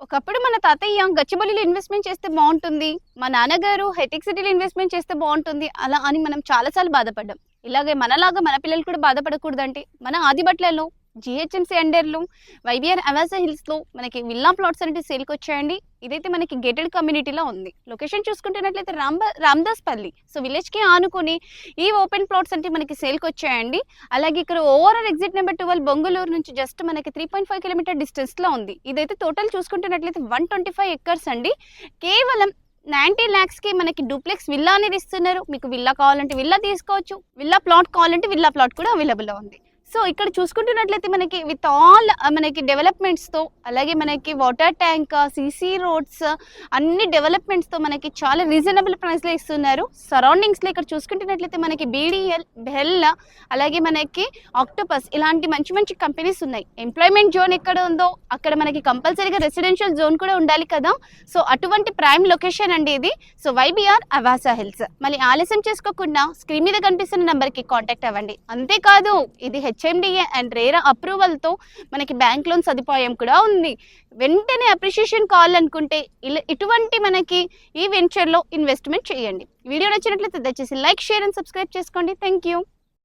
ఒకప్పుడు మన తాతయ్య గచ్చిబౌలిలో ఇన్వెస్ట్మెంట్ చేస్తే బాగుంటుంది, మా నాన్నగారు హైటెక్ సిటీలో ఇన్వెస్ట్మెంట్ చేస్తే బాగుంటుంది అలా అని మనం చాలాసార్లు బాధపడ్డాం. ఇలాగే మనలాగా మన పిల్లలు కూడా బాధపడకూడదంటే మన ఆదిబట్లలో జిహెచ్ఎంసీ అండర్లో వైబిఆర్ అవాసా హిల్స్లో మనకి విల్లా ప్లాట్స్ అనేవి సేల్కి వచ్చాయండి. ఇదైతే మనకి గేటెడ్ కమ్యూనిటీలో ఉంది. లొకేషన్ చూసుకుంటున్నట్లయితే రామ్దాస్పల్లి, సో విలేజ్కి ఆనుకొని ఈ ఓపెన్ ప్లాట్స్ అంటే మనకి సేల్కి వచ్చాయండి. అలాగే ఇక్కడ ఓవరాల్ ఎగ్జిట్ నెంబర్ 12 బొంగుళూరు నుంచి జస్ట్ మనకి 3.5 కిలోమీటర్ డిస్టెన్స్లో ఉంది. ఇదైతే టోటల్ చూసుకుంటున్నట్లయితే 125 ఎకర్స్ అండి. కేవలం 90 lakhsకి మనకి డూప్లెక్స్ విల్లా అనేది ఇస్తున్నారు. మీకు విల్లా కావాలంటే విల్లా తీసుకోవచ్చు, విల్లా ప్లాట్ కావాలంటే విల్లా ప్లాట్ కూడా అవైలబుల్లో ఉంది. సో ఇక్కడ చూసుకుంటున్నట్లయితే మనకి విత్ ఆల్ మనకి డెవలప్మెంట్స్తో, అలాగే మనకి వాటర్ ట్యాంక్, సీసీ రోడ్స్ అన్ని డెవలప్మెంట్స్తో మనకి చాలా రీజనబుల్ ప్రైస్లో ఇస్తున్నారు. సరౌండింగ్స్లో ఇక్కడ చూసుకుంటున్నట్లయితే మనకి బీడీఎల్, బెల్, అలాగే మనకి ఆక్టోపస్ ఇలాంటి మంచి మంచి కంపెనీస్ ఉన్నాయి. ఎంప్లాయ్మెంట్ జోన్ ఎక్కడ ఉందో అక్కడ మనకి కంపల్సరీగా రెసిడెన్షియల్ జోన్ కూడా ఉండాలి కదా. సో అటువంటి ప్రైమ్ లొకేషన్ అండి ఇది. So YBR Avasa hills. మళ్ళీ ఆలస్యం చేసుకోకుండా స్క్రీన్ మీద కనిపిస్తున్న నెంబర్కి కాంటాక్ట్ అవ్వండి. అంతేకాదు ఇది హెచ్ఎండిఏ అండ్ రేరా అప్రూవల్తో మనకి బ్యాంక్ లోన్ సదుపాయం కూడా ఉంది. వెంటనే అప్రిషియేషన్ కావాలనుకుంటే ఇటువంటి మనకి ఈ వెంచర్లో ఇన్వెస్ట్మెంట్ చేయండి. వీడియో నచ్చినట్లయితే దయచేసి లైక్, షేర్ అండ్ సబ్స్క్రైబ్ చేసుకోండి. Thank you.